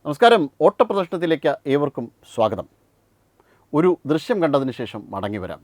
നമസ്കാരം. ഓട്ടപ്രദർശനത്തിലേക്ക് ഏവർക്കും സ്വാഗതം. ഒരു ദൃശ്യം കണ്ടതിന് ശേഷം മടങ്ങി വരാം.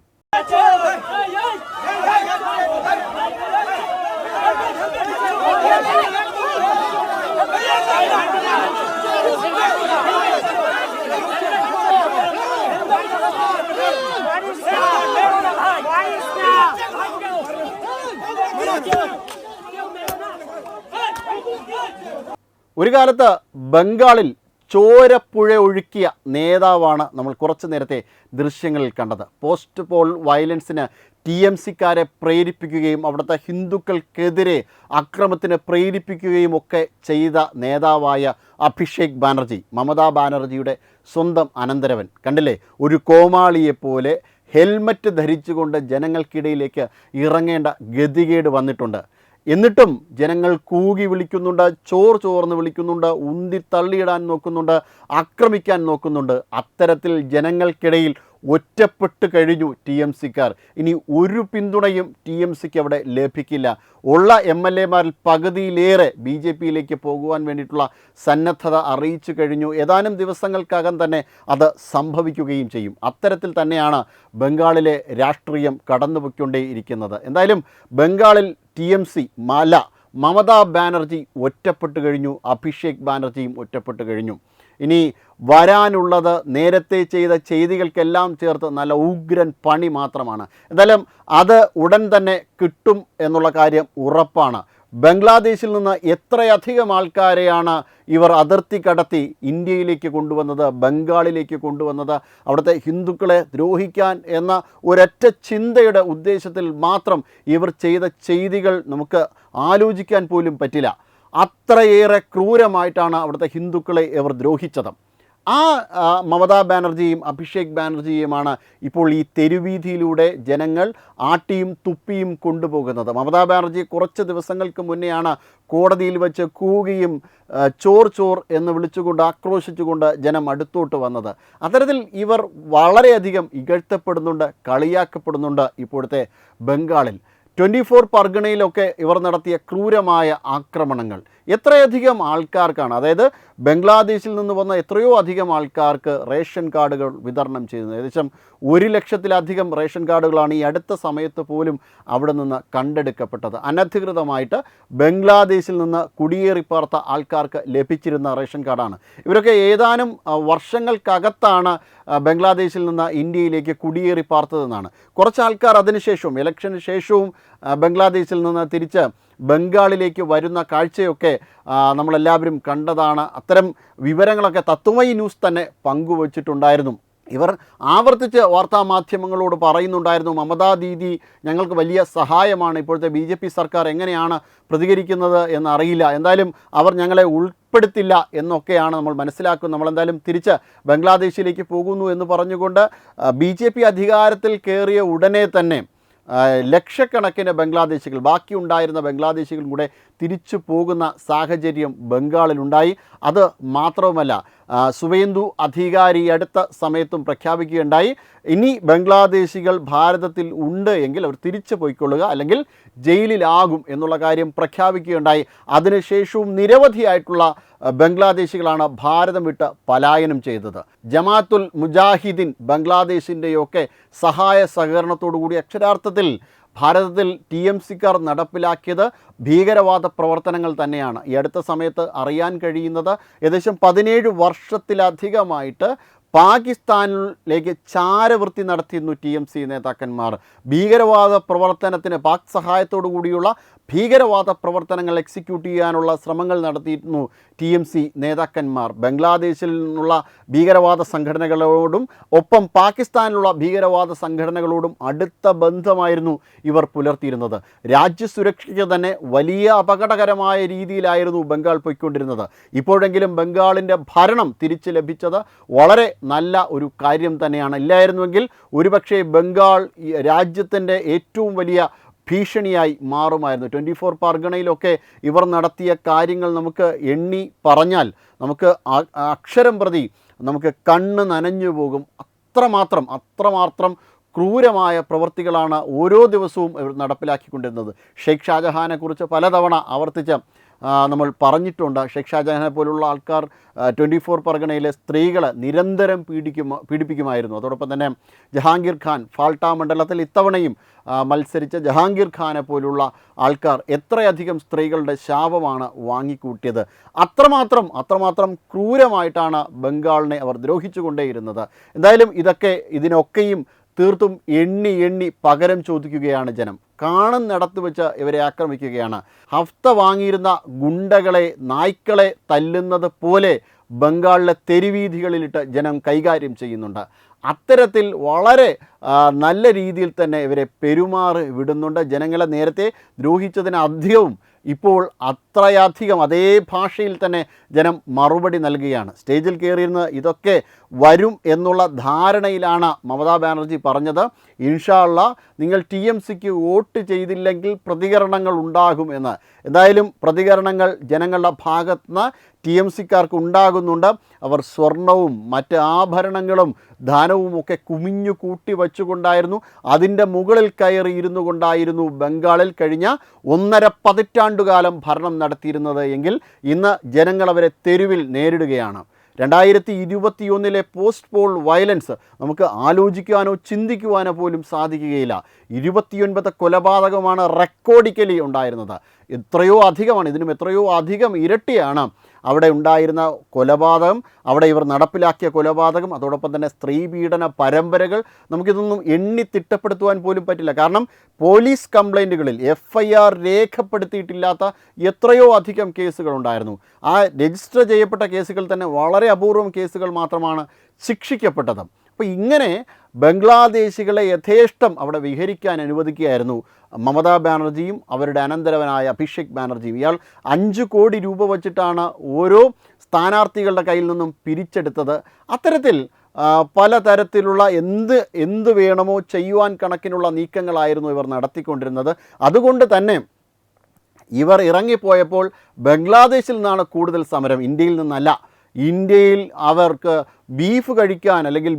ഒരു കാലത്ത് ബംഗാളിൽ ചോരപ്പുഴ ഒഴുക്കിയ നേതാവാണ് നമ്മൾ കുറച്ചു നേരത്തെ ദൃശ്യങ്ങളിൽ കണ്ടത്. പോസ്റ്റ് പോൾ വയലൻസിന് TMCക്കാരെ പ്രേരിപ്പിക്കുകയും അവിടുത്തെ ഹിന്ദുക്കൾക്കെതിരെ അക്രമത്തിന് പ്രേരിപ്പിക്കുകയും ഒക്കെ ചെയ്ത നേതാവായ അഭിഷേക് ബാനർജി, മമതാ ബാനർജിയുടെ സ്വന്തം അനന്തരവൻ. കണ്ടില്ലേ, ഒരു കോമാളിയെപ്പോലെ ഹെൽമറ്റ് ധരിച്ചുകൊണ്ട് ജനങ്ങൾക്കിടയിലേക്ക് ഇറങ്ങേണ്ട ഗതികേട് വന്നിട്ടുണ്ട്. എന്നിട്ടും ജനങ്ങൾ കൂകി വിളിക്കുന്നുണ്ട്, ചോർന്ന് വിളിക്കുന്നുണ്ട്, ഉന്തി തള്ളിയിടാൻ നോക്കുന്നുണ്ട്, ആക്രമിക്കാൻ നോക്കുന്നുണ്ട്. അത്തരത്തിൽ ജനങ്ങൾക്കിടയിൽ ഒറ്റപ്പെട്ട് കഴിഞ്ഞു TMCക്കാർ. ഇനി ഒരു പിന്തുണയും TMCക്ക് അവിടെ ലഭിക്കില്ല. ഉള്ള MLAമാരിൽ പകുതിയിലേറെ BJPയിലേക്ക് പോകുവാൻ വേണ്ടിയിട്ടുള്ള സന്നദ്ധത അറിയിച്ചു കഴിഞ്ഞു. ഏതാനും ദിവസങ്ങൾക്കകം തന്നെ അത് സംഭവിക്കുകയും ചെയ്യും. അത്തരത്തിൽ തന്നെയാണ് ബംഗാളിലെ രാഷ്ട്രീയം കടന്നുപോയിക്കൊണ്ടേയിരിക്കുന്നത്. എന്തായാലും ബംഗാളിൽ TMC മമതാ ബാനർജി ഒറ്റപ്പെട്ട് കഴിഞ്ഞു, അഭിഷേക് ബാനർജിയും ഒറ്റപ്പെട്ട് കഴിഞ്ഞു. ഇനി വരാനുള്ളത് നേരത്തെ ചെയ്ത ചെയ്തികൾക്കെല്ലാം ചേർത്ത് നല്ല ഉഗ്രൻ പണി മാത്രമാണ്. എന്തായാലും അത് ഉടൻ തന്നെ കിട്ടും എന്നുള്ള കാര്യം ഉറപ്പാണ്. ബംഗ്ലാദേശിൽ നിന്ന് എത്രയധികം ആൾക്കാരെയാണ് ഇവർ അതിർത്തി കടത്തി ഇന്ത്യയിലേക്ക് കൊണ്ടുവന്നത്, ബംഗാളിലേക്ക് കൊണ്ടുവന്നത്, അവിടുത്തെ ഹിന്ദുക്കളെ ദ്രോഹിക്കാൻ എന്ന ഒരൊറ്റ ചിന്തയുടെ ഉദ്ദേശത്തിൽ മാത്രം ഇവർ ചെയ്ത ചെയ്തികൾ നമുക്ക് ആലോചിക്കാൻ പോലും പറ്റില്ല. അത്രയേറെ ക്രൂരമായിട്ടാണ് അവിടുത്തെ ഹിന്ദുക്കളെ ഇവർ ദ്രോഹിച്ചത്. ആ മമതാ ബാനർജിയും അഭിഷേക് ബാനർജിയുമാണ് ഇപ്പോൾ ഈ തെരുവീതിയിലൂടെ ജനങ്ങൾ ആട്ടിയും തുപ്പിയും കൊണ്ടുപോകുന്നത്. മമതാ ബാനർജി കുറച്ച് ദിവസങ്ങൾക്ക് മുന്നെയാണ് കോടതിയിൽ വെച്ച് കൂകിയും ചോർ എന്ന് വിളിച്ചുകൊണ്ട് ആക്രോശിച്ചുകൊണ്ട് ജനം അടുത്തോട്ട് വന്നത്. അത്തരത്തിൽ ഇവർ വളരെയധികം ഇകഴ്ത്തപ്പെടുന്നുണ്ട്, കളിയാക്കപ്പെടുന്നുണ്ട് ഇപ്പോഴത്തെ ബംഗാളിൽ. 24 പർഗണയിലൊക്കെ ഇവർ നടത്തിയ ക്രൂരമായ ആക്രമണങ്ങൾ എത്രയധികം ആൾക്കാർക്കാണ്, അതായത് ബംഗ്ലാദേശിൽ നിന്ന് വന്ന എത്രയോ അധികം ആൾക്കാർക്ക് റേഷൻ കാർഡുകൾ വിതരണം ചെയ്യുന്നത്. ഏകദേശം 1 ലക്ഷത്തിലധികം റേഷൻ കാർഡുകളാണ് ഈ അടുത്ത സമയത്ത് പോലും അവിടെ നിന്ന് കണ്ടെടുക്കപ്പെട്ടത്. അനധികൃതമായിട്ട് ബംഗ്ലാദേശിൽ നിന്ന് കുടിയേറിപ്പാർത്ത ആൾക്കാർക്ക് ലഭിച്ചിരുന്ന റേഷൻ കാർഡാണ്. ഇവരൊക്കെ ഏതാനും വർഷങ്ങൾക്കകത്താണ് ബംഗ്ലാദേശിൽ നിന്ന് ഇന്ത്യയിലേക്ക് കുടിയേറിപ്പാർത്തതെന്നാണ്. കുറച്ച് ആൾക്കാർ അതിനുശേഷവും ഇലക്ഷന് ശേഷവും ബംഗ്ലാദേശിൽ നിന്ന് തിരിച്ച് ബംഗാളിലേക്ക് വരുന്ന കാഴ്ചയൊക്കെ നമ്മളെല്ലാവരും കണ്ടതാണ്. അത്തരം വിവരങ്ങളൊക്കെ തത്വമയി ന്യൂസ് തന്നെ പങ്കുവച്ചിട്ടുണ്ടായിരുന്നു. ഇവർ ആവർത്തിച്ച് വാർത്താമാധ്യമങ്ങളോട് പറയുന്നുണ്ടായിരുന്നു, മമതാ ദീദി ഞങ്ങൾക്ക് വലിയ സഹായമാണ്, ഇപ്പോഴത്തെ BJP സർക്കാർ എങ്ങനെയാണ് പ്രതികരിക്കുന്നത് എന്നറിയില്ല, എന്തായാലും അവർ ഞങ്ങളെ ഉൾപ്പെടുത്തില്ല എന്നൊക്കെയാണ് നമ്മൾ മനസ്സിലാക്കുന്നത്. നമ്മളെന്തായാലും തിരിച്ച് ബംഗ്ലാദേശിലേക്ക് പോകുന്നു എന്ന് പറഞ്ഞുകൊണ്ട് BJP അധികാരത്തിൽ കയറിയ ഉടനെ തന്നെ ലക്ഷക്കണക്കിന് ബംഗ്ലാദേശികൾ, ബാക്കിയുണ്ടായിരുന്ന ബംഗ്ലാദേശികളും കൂടെ തിരിച്ചു പോകുന്ന സാഹചര്യം ബംഗാളിലുണ്ടായി. അത് മാത്രവുമല്ല, സുവേന്ദു അധികാരി അടുത്ത സമയത്തും പ്രഖ്യാപിക്കുകയുണ്ടായി, ഇനി ബംഗ്ലാദേശികൾ ഭാരതത്തിൽ ഉണ്ട് എങ്കിൽ അവർ തിരിച്ചു പോയിക്കൊള്ളുക, അല്ലെങ്കിൽ ജയിലിലാകും എന്നുള്ള കാര്യം പ്രഖ്യാപിക്കുകയുണ്ടായി. അതിനുശേഷവും നിരവധിയായിട്ടുള്ള ബംഗ്ലാദേശികളാണ് ഭാരതം വിട്ട് പലായനം ചെയ്തത്. ജമാഅത്തുൽ മുജാഹിദീൻ ബംഗ്ലാദേശിൻ്റെയൊക്കെ സഹായ സഹകരണത്തോടു കൂടി അക്ഷരാർത്ഥത്തിൽ ഭാരതത്തിൽ TMCക്കാർ നടപ്പിലാക്കിയത് ഭീകരവാദ പ്രവർത്തനങ്ങൾ തന്നെയാണ്. ഈ അടുത്ത സമയത്ത് അറിയാൻ കഴിയുന്നത് ഏകദേശം 17 വർഷത്തിലധികമായിട്ട് പാകിസ്ഥാനിലേക്ക് ചാരവൃത്തി നടത്തിയിരുന്നു TMC നേതാക്കന്മാർ. ഭീകരവാദ പ്രവർത്തനത്തിന് പാക് സഹായത്തോടു കൂടിയുള്ള ഭീകരവാദ പ്രവർത്തനങ്ങൾ എക്സിക്യൂട്ട് ചെയ്യാനുള്ള ശ്രമങ്ങൾ നടത്തിയിരുന്നു TMC നേതാക്കന്മാർ. ബംഗ്ലാദേശിൽ നിന്നുള്ള ഭീകരവാദ സംഘടനകളോടും ഒപ്പം പാകിസ്ഥാനിലുള്ള ഭീകരവാദ സംഘടനകളോടും അടുത്ത ബന്ധമായിരുന്നു ഇവർ പുലർത്തിയിരുന്നത്. രാജ്യസുരക്ഷയ്ക്ക് തന്നെ വലിയ അപകടകരമായ രീതിയിലായിരുന്നു ബംഗാൾ പോയിക്കൊണ്ടിരുന്നത്. ഇപ്പോഴെങ്കിലും ബംഗാളിൻ്റെ ഭരണം തിരിച്ചു ലഭിച്ചത് വളരെ നല്ല ഒരു കാര്യം തന്നെയാണ്. ഇല്ലായിരുന്നുവെങ്കിൽ ഒരുപക്ഷെ ബംഗാൾ രാജ്യത്തിൻ്റെ ഏറ്റവും വലിയ ഭീഷണിയായി മാറുമായിരുന്നു. 24 പർഗണയിലൊക്കെ ഇവർ നടത്തിയ കാര്യങ്ങൾ നമുക്ക് എണ്ണി പറഞ്ഞാൽ നമുക്ക് അക്ഷരം പ്രതി നമുക്ക് കണ്ണ് നനഞ്ഞു പോകും. അത്രമാത്രം ക്രൂരമായ പ്രവൃത്തികളാണ് ഓരോ ദിവസവും ഇവർ നടപ്പിലാക്കിക്കൊണ്ടിരുന്നത്. ഷെയ്ഖ് ഷാജഹാനെക്കുറിച്ച് പലതവണ ആവർത്തിച്ച് നമ്മൾ പറഞ്ഞിട്ടുണ്ട്. ഷെയ്ഖ് ഷാജഹാനെ പോലുള്ള ആൾക്കാർ 24 പർഗണയിലെ സ്ത്രീകളെ നിരന്തരം പീഡിപ്പിക്കുമായിരുന്നു. അതോടൊപ്പം തന്നെ ജഹാംഗീർ ഖാൻ ഫാൾട്ട മണ്ഡലത്തിൽ ഇത്തവണയും മത്സരിച്ച ജഹാംഗീർ ഖാനെ പോലുള്ള ആൾക്കാർ എത്രയധികം സ്ത്രീകളുടെ ശാപമാണ് വാങ്ങിക്കൂട്ടിയത്. അത്രമാത്രം ക്രൂരമായിട്ടാണ് ബംഗാളിനെ അവർ ദ്രോഹിച്ചുകൊണ്ടേയിരുന്നത്. എന്തായാലും ഇതിനൊക്കെയും തീർത്തും എണ്ണി പകരം ചോദിക്കുകയാണ് ജനം. കാണുന്നിടത്ത് വെച്ച് ഇവരെ ആക്രമിക്കുകയാണ്. ഹഫ്ത വാങ്ങിയിരുന്ന ഗുണ്ടകളെ, നായ്ക്കളെ തല്ലുന്നത് പോലെ ബംഗാളിലെ തെരുവീഥികളിലിട്ട് ജനം കൈകാര്യം ചെയ്യുന്നുണ്ട്. അത്തരത്തിൽ വളരെ നല്ല രീതിയിൽ തന്നെ ഇവരെ പെരുമാറി വിടുന്നുണ്ട്. ജനങ്ങളെ നേരത്തെ ദ്രോഹിച്ചതിനധികവും ഇപ്പോൾ അത്രയധികം അതേ ഭാഷയിൽ തന്നെ ജനം മറുപടി നൽകുകയാണ്. സ്റ്റേജിൽ കയറിയിരുന്ന് ഇതൊക്കെ വരും എന്നുള്ള ധാരണയിലാണ് മമതാ ബാനർജി പറഞ്ഞത്. ഇൻഷാ അല്ലാഹ് നിങ്ങൾ TMCക്ക് വോട്ട് ചെയ്തില്ലെങ്കിൽ പ്രതികരണങ്ങൾ ഉണ്ടാകും എന്ന്. എന്തായാലും പ്രതികരണങ്ങൾ ജനങ്ങളുടെ ഭാഗത്തുനിന്ന് TMCക്കാർക്ക് ഉണ്ടാകുന്നുണ്ട്. അവർ സ്വർണവും മറ്റ് ആഭരണങ്ങളും ധനവും ഒക്കെ കുമിഞ്ഞു കൂട്ടി വച്ചുകൊണ്ടായിരുന്നു, അതിൻ്റെ മുകളിൽ കയറി ഇരുന്നു കൊണ്ടായിരുന്നു ബംഗാളിൽ കഴിഞ്ഞ 1.5 പതിറ്റാണ്ടുകാലം ഭരണം നടത്തിയിരുന്നത് എങ്കിൽ ഇന്ന് ജനങ്ങൾ അവരെ തെരുവിൽ നേരിടുകയാണ്. 2021 പോസ്റ്റ് പോൾ വയലൻസ് നമുക്ക് ആലോചിക്കുവാനോ ചിന്തിക്കുവാനോ പോലും സാധിക്കുകയില്ല. 29 കൊലപാതകമാണ് റെക്കോർഡിക്കലി ഉണ്ടായിരുന്നത്. ഇതിനും എത്രയോ അധികം ഇരട്ടിയാണ് അവിടെ ഉണ്ടായിരുന്ന കൊലപാതകം, അവിടെ ഇവർ നടപ്പിലാക്കിയ കൊലപാതകം. അതോടൊപ്പം തന്നെ സ്ത്രീപീഡന പരമ്പരകൾ നമുക്കിതൊന്നും എണ്ണി തിട്ടപ്പെടുത്തുവാൻ പോലും പറ്റില്ല. കാരണം പോലീസ് കംപ്ലൈൻറ്റുകളിൽ FIR രേഖപ്പെടുത്തിയിട്ടില്ലാത്ത എത്രയോ അധികം കേസുകളുണ്ടായിരുന്നു. ആ രജിസ്റ്റർ ചെയ്യപ്പെട്ട കേസുകൾ തന്നെ വളരെ അപൂർവം കേസുകൾ മാത്രമാണ് ശിക്ഷിക്കപ്പെട്ടത്. അപ്പോൾ ഇങ്ങനെ ബംഗ്ലാദേശികളെ യഥേഷ്ടം അവിടെ വിഹരിക്കാൻ അനുവദിക്കുകയായിരുന്നു മമതാ ബാനർജിയും അവരുടെ അനന്തരവനായ അഭിഷേക് ബാനർജിയും. ഇയാൾ 5 കോടി രൂപ വച്ചിട്ടാണ് ഓരോ സ്ഥാനാർത്ഥികളുടെ കയ്യിൽ നിന്നും പിരിച്ചെടുത്തത്. അത്തരത്തിൽ പലതരത്തിലുള്ള എന്ത് വേണമോ ചെയ്യുവാൻ കണക്കിനുള്ള നീക്കങ്ങളായിരുന്നു ഇവർ നടത്തിക്കൊണ്ടിരുന്നത്. അതുകൊണ്ട് തന്നെ ഇവർ ഇറങ്ങിപ്പോയപ്പോൾ ബംഗ്ലാദേശിൽ നിന്നാണ് കൂടുതൽ സമരം, ഇന്ത്യയിൽ നിന്നല്ല. ഇന്ത്യയിൽ അവർക്ക് ബീഫ് കഴിക്കാൻ അല്ലെങ്കിൽ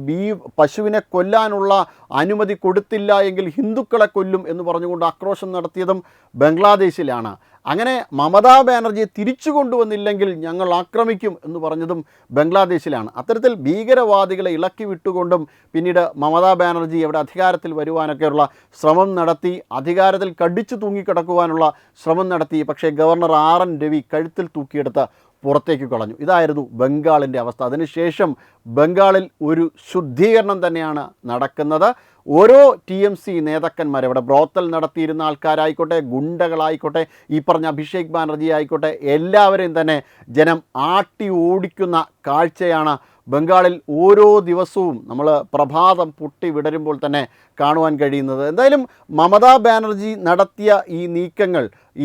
പശുവിനെ കൊല്ലാനുള്ള അനുമതി കൊടുത്തില്ല എങ്കിൽ ഹിന്ദുക്കളെ കൊല്ലും എന്ന് പറഞ്ഞുകൊണ്ട് ആക്രോശം നടത്തിയതും ബംഗ്ലാദേശിലാണ്. അങ്ങനെ മമതാ ബാനർജിയെ തിരിച്ചു കൊണ്ടുവന്നില്ലെങ്കിൽ ഞങ്ങൾ ആക്രമിക്കും എന്ന് പറഞ്ഞതും ബംഗ്ലാദേശിലാണ്. അത്തരത്തിൽ ഭീകരവാദികളെ ഇളക്കി വിട്ടുകൊണ്ടും പിന്നീട് മമതാ ബാനർജി അവിടെ അധികാരത്തിൽ വരുവാനൊക്കെയുള്ള ശ്രമം നടത്തി, അധികാരത്തിൽ കടിച്ചു തൂങ്ങിക്കിടക്കുവാനുള്ള ശ്രമം നടത്തി. പക്ഷേ ഗവർണർ RN രവി കഴുത്തിൽ തൂക്കിയെടുത്ത് പുറത്തേക്ക് കളഞ്ഞു. ഇതായിരുന്നു ബംഗാളിൻ്റെ അവസ്ഥ. അതിനുശേഷം ബംഗാളിൽ ഒരു ശുദ്ധീകരണം തന്നെയാണ് നടക്കുന്നത്. ഓരോ TMC നേതാക്കന്മാർ, ഇവിടെ ബ്രോത്തൽ നടത്തിയിരുന്ന ആൾക്കാരായിക്കോട്ടെ, ഗുണ്ടകളായിക്കോട്ടെ, ഈ പറഞ്ഞ അഭിഷേക് ബാനർജി ആയിക്കോട്ടെ, എല്ലാവരെയും തന്നെ ജനം ആട്ടി ഓടിക്കുന്ന കാഴ്ചയാണ് ബംഗാളിൽ ഓരോ ദിവസവും നമ്മൾ പ്രഭാതം പൊട്ടി വിടരുമ്പോൾ തന്നെ കാണുവാൻ കഴിയുന്നത്. എന്തായാലും മമതാ ബാനർജി നടത്തിയ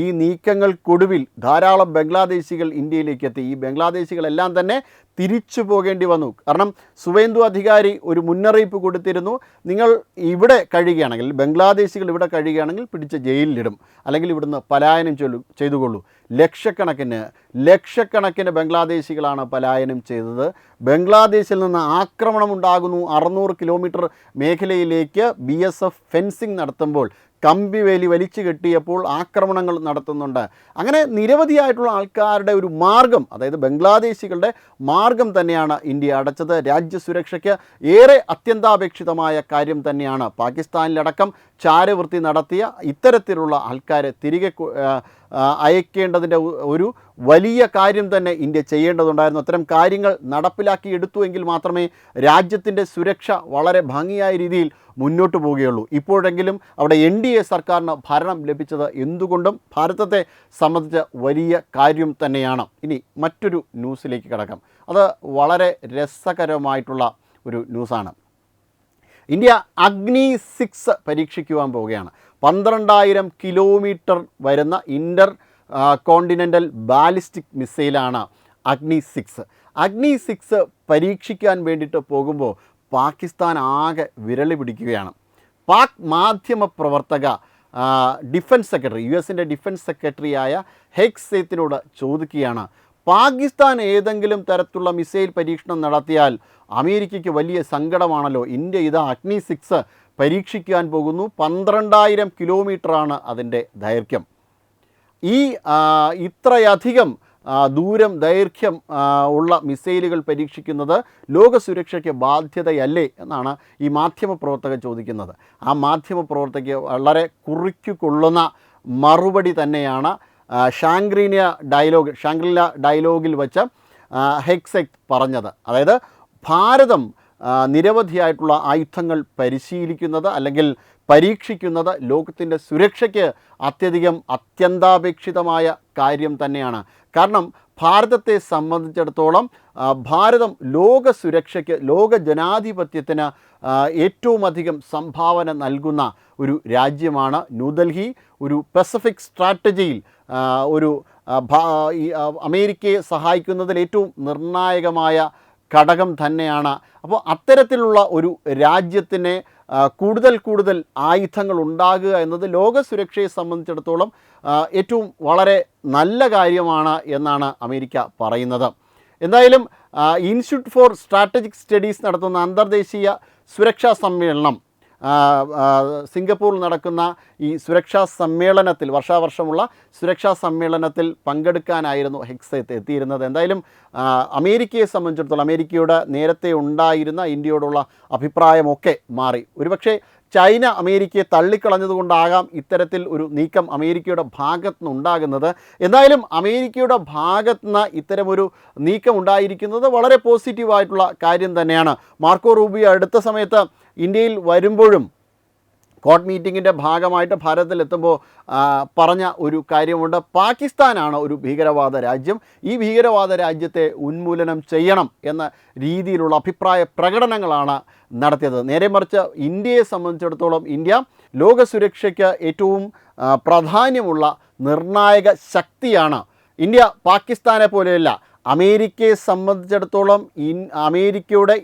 ഈ നീക്കങ്ങൾക്കൊടുവിൽ ധാരാളം ബംഗ്ലാദേശികൾ ഇന്ത്യയിലേക്ക് എത്തി. ഈ ബംഗ്ലാദേശികളെല്ലാം തന്നെ തിരിച്ചു പോകേണ്ടി വന്നു. കാരണം സുവേന്ദു അധികാരി ഒരു മുന്നറിയിപ്പ് കൊടുത്തിരുന്നു, നിങ്ങൾ ഇവിടെ കഴിയുകയാണെങ്കിൽ, ബംഗ്ലാദേശികൾ ഇവിടെ കഴിയുകയാണെങ്കിൽ പിടിച്ച് ജയിലിലിടും, അല്ലെങ്കിൽ ഇവിടുന്ന് പലായനം ചെയ്തുകൊള്ളൂ. ലക്ഷക്കണക്കിന് ബംഗ്ലാദേശികളാണ് പലായനം ചെയ്തത്. ബംഗ്ലാദേശിൽ നിന്ന് ആക്രമണം ഉണ്ടാകുന്നു. 600 കിലോമീറ്റർ മേഖലയിലേക്ക് BSF ഫെൻസിങ് നടത്തുമ്പോൾ, കമ്പിവേലി വലിച്ചു കെട്ടിയപ്പോൾ ആക്രമണങ്ങൾ നടത്തുന്നുണ്ട്. അങ്ങനെ നിരവധിയായിട്ടുള്ള ആൾക്കാരുടെ ഒരു മാർഗം, അതായത് ബംഗ്ലാദേശികളുടെ മാർഗം തന്നെയാണ് ഇന്ത്യ അടച്ചത്. രാജ്യസുരക്ഷയ്ക്ക് ഏറെ അത്യന്താപേക്ഷിതമായ കാര്യം തന്നെയാണ്. പാകിസ്ഥാനിലടക്കം ചാരവൃത്തി നടത്തിയ ഇത്തരത്തിലുള്ള ആൾക്കാരെ തിരികെ അയക്കേണ്ടതിൻ്റെ ഒരു വലിയ കാര്യം തന്നെ ഇന്ത്യ ചെയ്യേണ്ടതുണ്ടായിരുന്നു. അത്തരം കാര്യങ്ങൾ നടപ്പിലാക്കി എടുത്തുവെങ്കിൽ മാത്രമേ രാജ്യത്തിൻ്റെ സുരക്ഷ വളരെ ഭംഗിയായ രീതിയിൽ മുന്നോട്ട് പോവുകയുള്ളൂ. ഇപ്പോഴെങ്കിലും അവിടെ NDA സർക്കാരിന് ഭരണം ലഭിച്ചത് എന്തുകൊണ്ടും ഭാരതത്തെ സംബന്ധിച്ച് വലിയ കാര്യം തന്നെയാണ്. ഇനി മറ്റൊരു ന്യൂസിലേക്ക് കടക്കാം. അത് വളരെ രസകരമായിട്ടുള്ള ഒരു ന്യൂസാണ്. ഇന്ത്യ അഗ്നി 6 പരീക്ഷിക്കുവാൻ പോവുകയാണ്. 12,000 കിലോമീറ്റർ വരുന്ന ഇൻ്റർ കോണ്ടിനെൻ്റൽ ബാലിസ്റ്റിക് മിസൈലാണ് അഗ്നി 6. അഗ്നി 6 പരീക്ഷിക്കാൻ വേണ്ടിയിട്ട് പോകുമ്പോൾ പാകിസ്ഥാൻ ആകെ വിരളി പിടിക്കുകയാണ്. പാക് മാധ്യമ പ്രവർത്തക ഡിഫൻസ് സെക്രട്ടറി, US ഡിഫൻസ് സെക്രട്ടറിയായ ഹെഗ് സേത്തിനോട് ചോദിക്കുകയാണ്, പാകിസ്ഥാൻ ഏതെങ്കിലും തരത്തിലുള്ള മിസൈൽ പരീക്ഷണം നടത്തിയാൽ അമേരിക്കയ്ക്ക് വലിയ സങ്കടമാണല്ലോ. ഇന്ത്യ ഇത് അഗ്നി 6 പരീക്ഷിക്കാൻ പോകുന്നു. 12,000 കിലോമീറ്ററാണ് അതിൻ്റെ ദൈർഘ്യം. ഈ ഇത്രയധികം ദൂരം ദൈർഘ്യം ഉള്ള മിസൈലുകൾ പരീക്ഷിക്കുന്നത് ലോക സുരക്ഷയ്ക്ക് ബാധ്യതയല്ലേ എന്നാണ് ഈ മാധ്യമപ്രവർത്തകൻ ചോദിക്കുന്നത്. ആ മാധ്യമപ്രവർത്തകയ്ക്ക് വളരെ കുറിക്കുകൊള്ളുന്ന മറുപടി തന്നെയാണ് ഷാങ്ഗ്രീല ഡയലോഗിൽ വെച്ച് ഹെക്സെക് പറഞ്ഞത്. അതായത് ഭാരതം നിരവധിയായിട്ടുള്ള ആയുധങ്ങൾ പരിശീലിക്കുന്നത് അല്ലെങ്കിൽ പരീക്ഷിക്കുന്നത് ലോകത്തിൻ്റെ സുരക്ഷയ്ക്ക് അത്യന്താപേക്ഷിതമായ കാര്യം തന്നെയാണ്. കാരണം ഭാരതത്തെ സംബന്ധിച്ചിടത്തോളം ഭാരതം ലോക സുരക്ഷയ്ക്ക്, ലോക ജനാധിപത്യത്തിന് ഏറ്റവും അധികം സംഭാവന നൽകുന്ന ഒരു രാജ്യമാണ്. ന്യൂഡൽഹി ഒരു പസഫിക് സ്ട്രാറ്റജിയിൽ അമേരിക്കയെ സഹായിക്കുന്നതിൽ ഏറ്റവും നിർണായകമായ ഘടകം തന്നെയാണ്. അപ്പോൾ അത്തരത്തിലുള്ള ഒരു രാജ്യത്തിന് കൂടുതൽ ആയുധങ്ങൾ ഉണ്ടാകുക എന്നത് ലോക സുരക്ഷയെ സംബന്ധിച്ചിടത്തോളം ഏറ്റവും വളരെ നല്ല കാര്യമാണ് എന്നാണ് അമേരിക്ക പറയുന്നത്. എന്തായാലും ഇൻസ്റ്റിറ്റ്യൂട്ട് ഫോർ സ്ട്രാറ്റജിക് സ്റ്റഡീസ് നടത്തുന്ന അന്തർദേശീയ സുരക്ഷാ സമ്മേളനം, സിംഗപ്പൂരിൽ നടക്കുന്ന ഈ സുരക്ഷാ സമ്മേളനത്തിൽ, വർഷാവർഷമുള്ള സുരക്ഷാ സമ്മേളനത്തിൽ പങ്കെടുക്കാനായിരുന്നു ഹെക്സെക് എത്തിയിരുന്നത്. എന്തായാലും അമേരിക്കയെ സംബന്ധിച്ചിടത്തോളം അമേരിക്കയുടെ നേരത്തെ ഉണ്ടായിരുന്ന ഇന്ത്യയോടുള്ള അഭിപ്രായമൊക്കെ മാറി. ഒരുപക്ഷെ ചൈന അമേരിക്കയെ തള്ളിക്കളഞ്ഞതുകൊണ്ടാകാം ഇത്തരത്തിൽ ഒരു നീക്കം അമേരിക്കയുടെ ഭാഗത്തു നിന്നുണ്ടാകുന്നത്. എന്തായാലും അമേരിക്കയുടെ ഭാഗത്തു നിന്ന് ഇത്തരമൊരു നീക്കം ഉണ്ടായിരിക്കുന്നത് വളരെ പോസിറ്റീവായിട്ടുള്ള കാര്യം തന്നെയാണ്. മാർക്കോ റൂബിയോ അടുത്ത സമയത്ത് ഇന്ത്യയിൽ വരുമ്പോഴും കോഡ് മീറ്റിങ്ങിൻ്റെ ഭാഗമായിട്ട് ഭാരതത്തിലെത്തുമ്പോൾ പറഞ്ഞ ഒരു കാര്യമുണ്ട്. പാകിസ്ഥാനാണ് ഒരു ഭീകരവാദ രാജ്യം, ഈ ഭീകരവാദ രാജ്യത്തെ ഉന്മൂലനം ചെയ്യണം എന്ന രീതിയിലുള്ള അഭിപ്രായ പ്രകടനങ്ങളാണ് നടത്തിയത്. നേരെ മറിച്ച് ഇന്ത്യയെ സംബന്ധിച്ചിടത്തോളം ഇന്ത്യ ലോക സുരക്ഷയ്ക്ക് ഏറ്റവും പ്രാധാന്യമുള്ള നിർണായക ശക്തിയാണ്. ഇന്ത്യ പാകിസ്ഥാനെ പോലെയല്ല, അമേരിക്കയെ സംബന്ധിച്ചിടത്തോളം അമേരിക്കയുടെ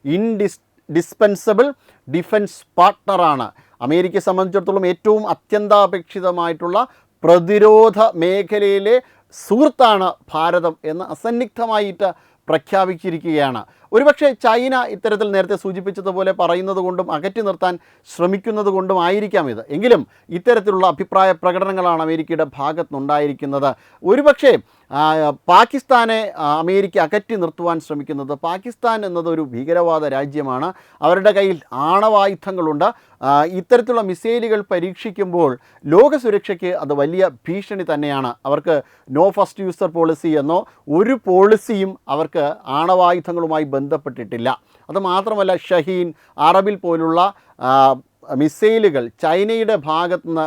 ഇൻഡിസ്പെൻസബിൾ ഡിഫൻസ് പാർട്ട്ണറാണ്. അമേരിക്കയെ സംബന്ധിച്ചിടത്തോളം ഏറ്റവും അത്യന്താപേക്ഷിതമായിട്ടുള്ള പ്രതിരോധ മേഖലയിലെ സുഹൃത്താണ് ഭാരതം എന്ന് അസന്നിഗ്ധമായിട്ട് പ്രഖ്യാപിച്ചിരിക്കുകയാണ്. ഒരുപക്ഷെ ചൈന ഇത്തരത്തിൽ നേരത്തെ സൂചിപ്പിച്ചതുപോലെ പറയുന്നത് കൊണ്ടും അകറ്റി നിർത്താൻ ശ്രമിക്കുന്നത് കൊണ്ടും ആയിരിക്കാം ഇത്. എങ്കിലും ഇത്തരത്തിലുള്ള അഭിപ്രായ പ്രകടനങ്ങളാണ് അമേരിക്കയുടെ ഭാഗത്തുനിന്നുണ്ടായിരിക്കുന്നത്. ഒരുപക്ഷെ പാകിസ്ഥാനെ അമേരിക്ക അകറ്റി നിർത്തുവാൻ ശ്രമിക്കുന്നത്. പാകിസ്ഥാൻ എന്നതൊരു ഭീകരവാദ രാജ്യമാണ്, അവരുടെ കയ്യിൽ ആണവായുധങ്ങളുണ്ട്. ഇത്തരത്തിലുള്ള മിസൈലുകൾ പരീക്ഷിക്കുമ്പോൾ ലോക സുരക്ഷയ്ക്ക് അത് വലിയ ഭീഷണി തന്നെയാണ്. അവർക്ക് നോ ഫസ്റ്റ് യൂസർ പോളിസി എന്നോ ഒരു പോളിസിയും അവർക്ക് ആണവായുധങ്ങളുമായി ബന്ധപ്പെട്ടിട്ടില്ല. അതുമാത്രമല്ല, ഷഹീൻ, അറബിൽ പോലുള്ള മിസൈലുകൾ ചൈനയുടെ ഭാഗത്തുനിന്ന്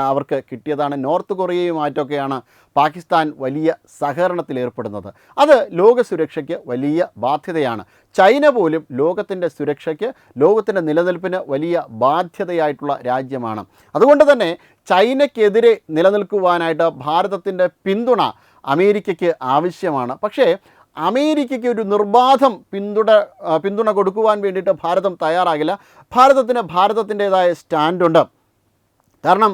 അവർക്ക് കിട്ടിയതാണ്. നോർത്ത് കൊറിയയുമായിട്ടൊക്കെയാണ് പാകിസ്ഥാൻ വലിയ സഹകരണത്തിൽ ഏർപ്പെടുന്നത്. അത് ലോക സുരക്ഷയ്ക്ക് വലിയ ബാധ്യതയാണ്. ചൈന പോലും ലോകത്തിൻ്റെ സുരക്ഷയ്ക്ക്, ലോകത്തിൻ്റെ നിലനിൽപ്പിന് വലിയ ബാധ്യതയായിട്ടുള്ള രാജ്യമാണ്. അതുകൊണ്ട് തന്നെ ചൈനയ്ക്കെതിരെ നിലനിൽക്കുവാനായിട്ട് ഭാരതത്തിൻ്റെ പിന്തുണ അമേരിക്കയ്ക്ക് ആവശ്യമാണ്. പക്ഷേ അമേരിക്കയ്ക്ക് ഒരു നിർബാധം പിന്തുണ കൊടുക്കുവാൻ വേണ്ടിയിട്ട് ഭാരതം തയ്യാറാകില്ല. ഭാരതത്തിന് ഭാരതത്തിൻ്റേതായ സ്റ്റാൻഡുണ്ട്. കാരണം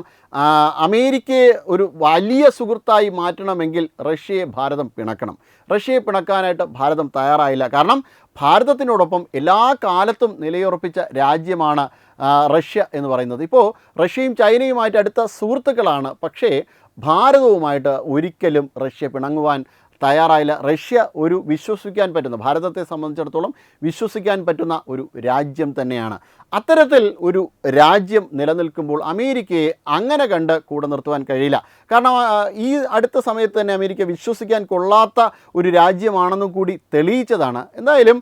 അമേരിക്കയെ ഒരു വലിയ സുഹൃത്തായി മാറ്റണമെങ്കിൽ റഷ്യയെ ഭാരതം പിണക്കണം. റഷ്യയെ പിണക്കാനായിട്ട് ഭാരതം തയ്യാറായില്ല. കാരണം ഭാരതത്തിനോടൊപ്പം എല്ലാ കാലത്തും നിലയുറപ്പിച്ച രാജ്യമാണ് റഷ്യ എന്ന് പറയുന്നത്. ഇപ്പോൾ റഷ്യയും ചൈനയുമായിട്ട് അടുത്ത സുഹൃത്തുക്കളാണ്. പക്ഷേ ഭാരതവുമായിട്ട് ഒരിക്കലും റഷ്യ പിണങ്ങുവാൻ തയ്യാറായില്ല. റഷ്യ ഒരു വിശ്വസിക്കാൻ പറ്റുന്ന, ഭാരതത്തെ സംബന്ധിച്ചിടത്തോളം വിശ്വസിക്കാൻ പറ്റുന്ന ഒരു രാജ്യം തന്നെയാണ്. അത്തരത്തിൽ ഒരു രാജ്യം നിലനിൽക്കുമ്പോൾ അമേരിക്കയെ അങ്ങനെ കണ്ട് കൂടെ നിർത്തുവാൻ കഴിയില്ല. കാരണം ഈ അടുത്ത സമയത്ത് തന്നെ അമേരിക്ക വിശ്വസിക്കാൻ കൊള്ളാത്ത ഒരു രാജ്യമാണെന്നും കൂടി തെളിയിച്ചതാണ്. എന്തായാലും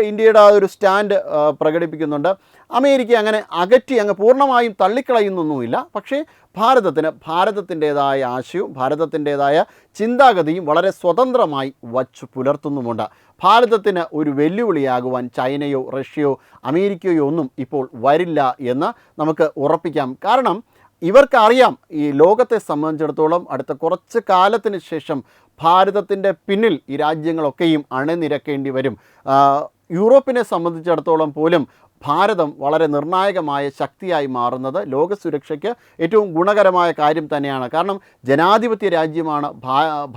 ഇന്ത്യയുടെ ആ ഒരു സ്റ്റാൻഡ് പ്രകടിപ്പിക്കുന്നുണ്ട്. അമേരിക്ക അങ്ങനെ അങ്ങ് പൂർണ്ണമായും തള്ളിക്കളയുന്നൊന്നുമില്ല. പക്ഷേ ഭാരതത്തിൻ്റേതായ ആശയവും ഭാരതത്തിൻ്റേതായ ചിന്താഗതിയും വളരെ സ്വതന്ത്രമായി വച്ചു പുലർത്തുന്നുമുണ്ട്. ഭാരതത്തിന് ഒരു വെല്ലുവിളിയാകുവാൻ ചൈനയോ റഷ്യയോ അമേരിക്കയോ ഒന്നും ഇപ്പോൾ വരില്ല എന്ന് നമുക്ക് ഉറപ്പിക്കാം. കാരണം ഇവർക്കറിയാം, ഈ ലോകത്തെ സംബന്ധിച്ചിടത്തോളം അടുത്ത കുറച്ച് കാലത്തിന് ശേഷം ഭാരതത്തിൻ്റെ പിന്നിൽ ഈ രാജ്യങ്ങളൊക്കെയും അണിനിരക്കേണ്ടി വരും. യൂറോപ്പിനെ സംബന്ധിച്ചിടത്തോളം പോലും ഭാരതം വളരെ നിർണായകമായ ശക്തിയായി മാറുന്നത് ലോക സുരക്ഷയ്ക്ക് ഏറ്റവും ഗുണകരമായ കാര്യം തന്നെയാണ്. കാരണം ജനാധിപത്യ രാജ്യമാണ്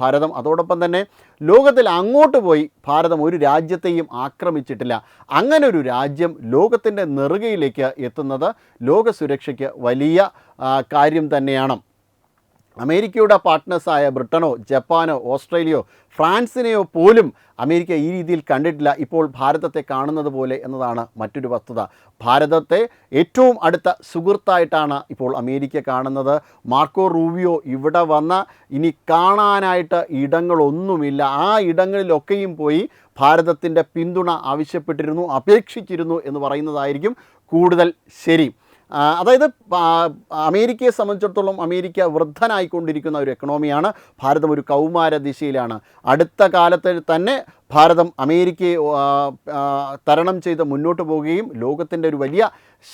ഭാരതം. അതോടൊപ്പം തന്നെ ലോകത്തിൽ അങ്ങോട്ട് പോയി ഭാരതം ഒരു രാജ്യത്തെയും ആക്രമിച്ചിട്ടില്ല. അങ്ങനെ ഒരു രാജ്യം ലോകത്തിൻ്റെ നെറുകയിലേക്ക് എത്തുന്നത് ലോക സുരക്ഷയ്ക്ക് വലിയ കാര്യം തന്നെയാണ്. അമേരിക്കയുടെ പാർട്ട്നേഴ്സായ ബ്രിട്ടനോ ജപ്പാനോ ഓസ്ട്രേലിയയോ ഫ്രാൻസിനെയോ പോലും അമേരിക്ക ഈ രീതിയിൽ കണ്ടിട്ടില്ല ഇപ്പോൾ ഭാരതത്തെ കാണുന്നത് പോലെ എന്നതാണ് മറ്റൊരു വസ്തുത. ഭാരതത്തെ ഏറ്റവും അടുത്ത സുഹൃത്തായിട്ടാണ് ഇപ്പോൾ അമേരിക്ക കാണുന്നത്. മാർക്കോ റൂബിയോ ഇവിടെ വന്ന ഇനി കാണാനായിട്ട് ഇടങ്ങളൊന്നുമില്ല. ആ ഇടങ്ങളിലൊക്കെയും പോയി ഭാരതത്തിൻ്റെ പിന്തുണ ആവശ്യപ്പെട്ടിരുന്നു, അപേക്ഷിച്ചിരുന്നു എന്ന് പറയുന്നതായിരിക്കും കൂടുതൽ ശരി. അതായത് അമേരിക്കയെ സംബന്ധിച്ചിടത്തോളം അമേരിക്ക വൃദ്ധനായിക്കൊണ്ടിരിക്കുന്ന ഒരു എക്കണോമിയാണ്. ഭാരതം ഒരു കൗമാര ദിശയിലാണ്. അടുത്ത കാലത്ത് തന്നെ ഭാരതം അമേരിക്കയെ തരണം ചെയ്ത് മുന്നോട്ട് പോവുകയും ലോകത്തിൻ്റെ ഒരു വലിയ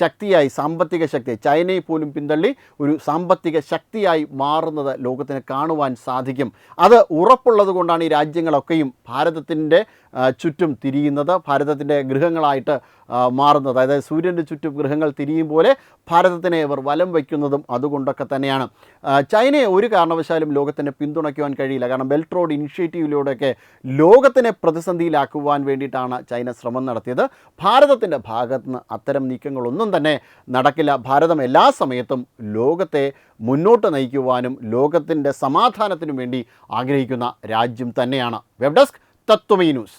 ശക്തിയായി, സാമ്പത്തിക ശക്തിയായി, ചൈനയെ പോലും പിന്തള്ളി ഒരു സാമ്പത്തിക ശക്തിയായി മാറുന്നത് ലോകത്തിന് കാണുവാൻ സാധിക്കും. അത് ഉറപ്പുള്ളത് കൊണ്ടാണ് ഈ രാജ്യങ്ങളൊക്കെയും ഭാരതത്തിൻ്റെ ചുറ്റും തിരിയുന്നത്, ഭാരതത്തിൻ്റെ ഗൃഹങ്ങളായിട്ട് മാറുന്നത്. അതായത് സൂര്യൻ്റെ ചുറ്റും ഗൃഹങ്ങൾ തിരിയും പോലെ ഭാരതത്തിനെ ഇവർ വലം വയ്ക്കുന്നതും അതുകൊണ്ടൊക്കെ തന്നെയാണ്. ചൈനയെ ഒരു കാരണവശാലും ലോകത്തിന് പിന്തുണയ്ക്കുവാൻ കഴിയില്ല. കാരണം ബെൽറ്റ് റോഡ് ഇനിഷ്യേറ്റീവിലൂടെയൊക്കെ ലോകത്തിനെ പ്രതിസന്ധിയിലാക്കുവാൻ വേണ്ടിയിട്ടാണ് ചൈന ശ്രമം നടത്തിയത്. ഭാരതത്തിൻ്റെ ഭാഗത്ത് നിന്ന് അത്തരം നീക്കങ്ങളൊന്നും തന്നെ നടക്കില്ല. ഭാരതം എല്ലാ സമയത്തും ലോകത്തെ മുന്നോട്ട് നയിക്കുവാനും ലോകത്തിൻ്റെ സമാധാനത്തിനും വേണ്ടി ആഗ്രഹിക്കുന്ന രാജ്യം തന്നെയാണ്. Web desk Tatwamayi news.